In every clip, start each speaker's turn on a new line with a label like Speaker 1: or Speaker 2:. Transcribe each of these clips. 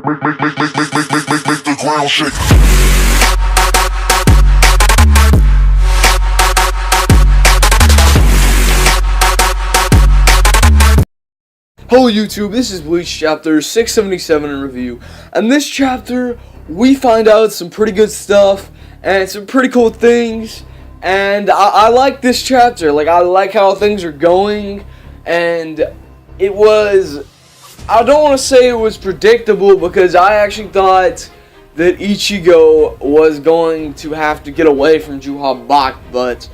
Speaker 1: Make the ground shake.
Speaker 2: Hello YouTube, this is Bleach chapter 677 in review, and this chapter we find out some pretty good stuff and some pretty cool things, and I like this chapter. Like, I like how things are going, and it was, I don't want to say it was predictable, because I actually thought that Ichigo was going to have to get away from Juha Bak, but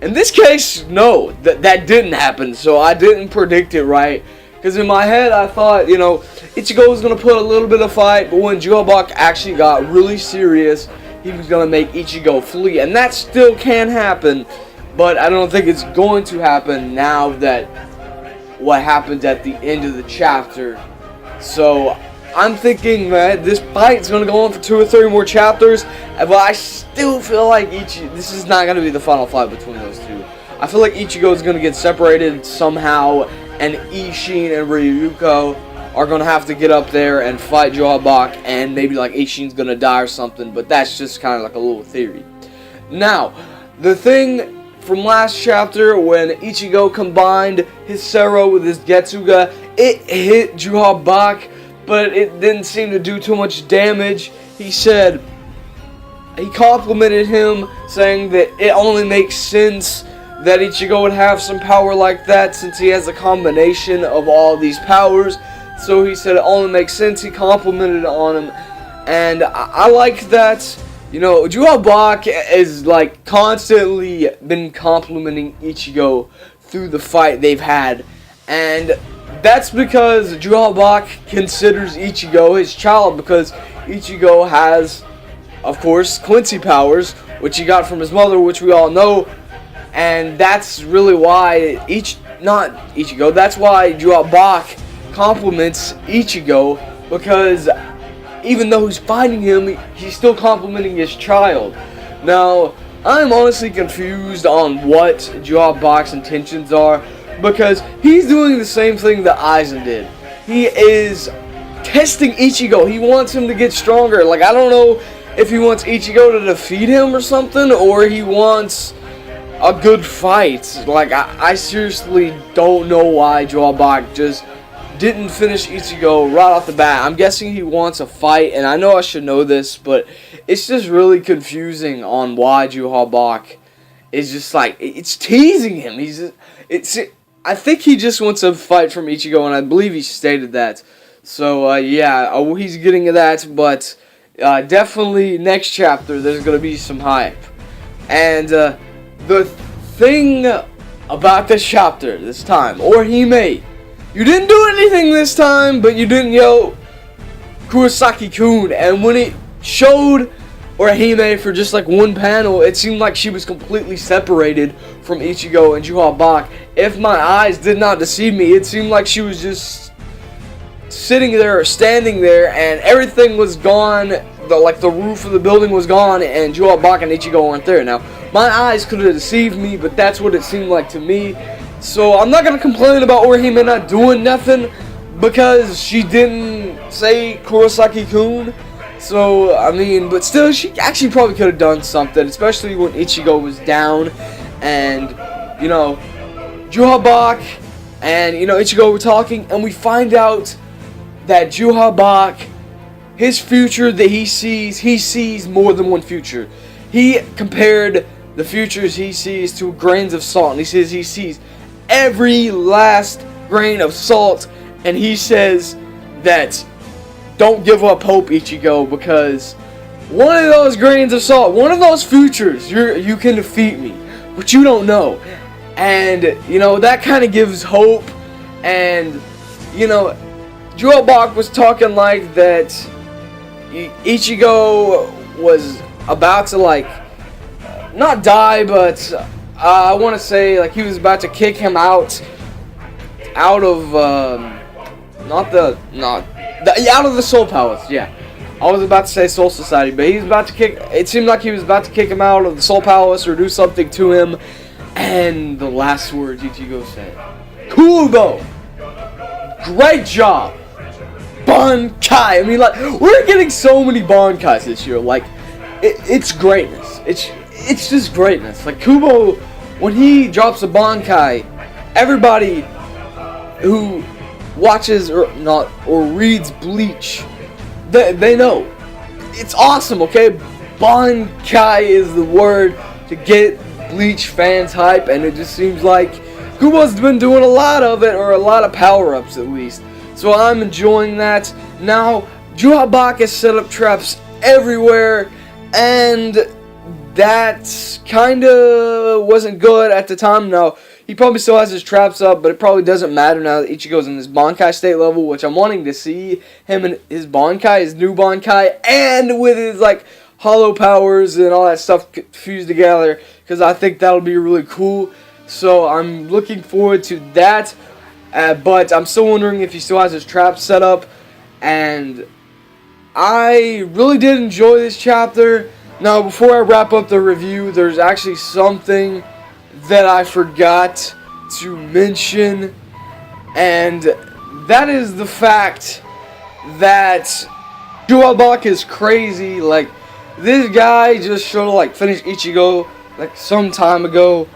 Speaker 2: in this case, no, that didn't happen, so I didn't predict it right. Because in my head, I thought, Ichigo was going to put a little bit of fight, but when Juha Bak actually got really serious, he was going to make Ichigo flee. And that still can happen, but I don't think it's going to happen now that what happened at the end of the chapter. So, I'm thinking that this fight is going to go on for 2 or 3 more chapters, but I still feel like this is not going to be the final fight between those two. I feel like Ichigo is going to get separated somehow, and Ishin and Ryuko are going to have to get up there and fight Juha Bak, and maybe like Ishin's going to die or something, but that's just kind of like a little theory. Now, the thing from last chapter, when Ichigo combined his Sero with his Getsuga, it hit Juha Bak, but it didn't seem to do too much damage. He complimented him, saying that it only makes sense that Ichigo would have some power like that since he has a combination of all these powers. So he said it only makes sense. He complimented on him, and I like that. Juha Bak is like constantly been complimenting Ichigo through the fight they've had, and that's because Juha Bak considers Ichigo his child, because Ichigo has, of course, Quincy powers, which he got from his mother, which we all know. And that's really why that's why Juha Bak compliments Ichigo, because even though he's fighting him, he's still complimenting his child. Now, I'm honestly confused on what Juha Bak's intentions are, because he's doing the same thing that Aizen did. He is testing Ichigo. He wants him to get stronger. Like, I don't know if he wants Ichigo to defeat him or something, or he wants a good fight. Like, I seriously don't know why Juha Bak just didn't finish Ichigo right off the bat. I'm guessing he wants a fight, and I know I should know this, but it's just really confusing on why Juha Bak is just like, it's teasing him. I think he just wants a fight from Ichigo, and I believe he stated that. So, yeah, he's getting to that, but definitely next chapter there's going to be some hype. And the thing about this chapter this time, Orihime, you didn't do anything this time, but you didn't yell Kurosaki-kun, and when it showed Orihime for just like one panel, it seemed like she was completely separated from Ichigo and Juha Bak. If my eyes did not deceive me, it seemed like she was just sitting there or standing there, and everything was gone. The roof of the building was gone, and Juha Bak and Ichigo weren't there. Now, my eyes could have deceived me, but that's what it seemed like to me. So I'm not gonna complain about Orihime not doing nothing, because she didn't say Kurosaki-kun. So, I mean, but still, she actually probably could have done something, especially when Ichigo was down, and, Juha Bak and, Ichigo were talking, and we find out that Juha Bak, his future that he sees more than one future. He compared the futures he sees to grains of salt, and he says he sees every last grain of salt, and he says that don't give up hope, Ichigo, because one of those grains of salt, one of those futures, you can defeat me, but you don't know. And, that kind of gives hope, and, Juha Bak was talking like that Ichigo was about to, not die, but I want to say, he was about to kick him out of, out of the Soul Palace, yeah. I was about to say Soul Society, but it seemed like he was about to kick him out of the Soul Palace or do something to him, and the last words Ichigo said, "Cool though! Great job! bankai. I mean, like, we're getting so many bankais this year. Like, it's greatness. It's just greatness. Like, Kubo, when he drops a bankai, everybody who watches or reads Bleach, they know. It's awesome, okay? Bankai is the word to get Bleach fans hype, and it just seems like Kubo's been doing a lot of it, or a lot of power-ups at least. So I'm enjoying that. Now, Juhabak has set up traps everywhere, and that kinda wasn't good at the time. Now, he probably still has his traps up, but it probably doesn't matter now that Ichigo's in his bankai state level, which I'm wanting to see him in his bankai, his new bankai, and with his, like, hollow powers and all that stuff fused together, because I think that'll be really cool. So I'm looking forward to that, but I'm still wondering if he still has his traps set up, and I really did enjoy this chapter. Now, before I wrap up the review, there's actually something that I forgot to mention, and that is the fact that Juhabak is crazy. Like, this guy just should have, like, finished Ichigo, like, some time ago,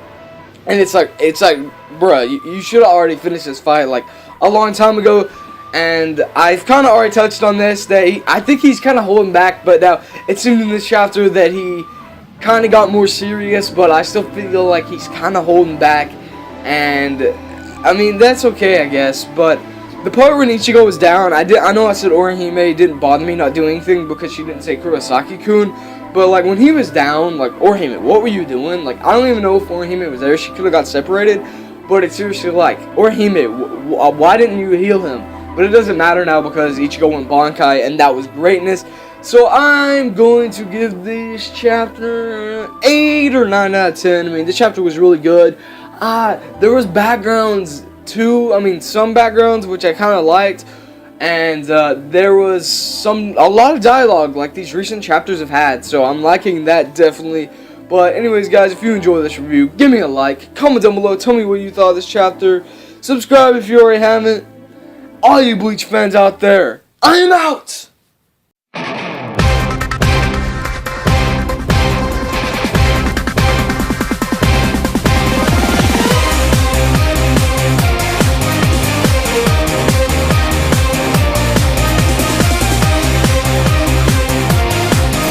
Speaker 2: and it's like, bruh, you should have already finished this fight, like, a long time ago. And I've kind of already touched on this, that I think he's kind of holding back, but now it seems in this chapter that he kind of got more serious, but I still feel like he's kind of holding back, and I mean, that's okay, I guess. But the part when Ichigo was down, I know I said Orihime didn't bother me not doing anything because she didn't say Kurosaki-kun, but like when he was down, like, Orihime, what were you doing? Like, I don't even know if Orihime was there. She could have got separated, but it's seriously like, Orihime, why didn't you heal him? But it doesn't matter now because Ichigo went bankai, and that was greatness. So I'm going to give this chapter 8 or 9 out of 10. I mean, this chapter was really good. There was backgrounds too. I mean, some backgrounds which I kind of liked, and there was a lot of dialogue like these recent chapters have had. So I'm liking that definitely. But anyways, guys, if you enjoyed this review, give me a like, comment down below, tell me what you thought of this chapter, subscribe if you already haven't. All you Bleach fans out there, I am out!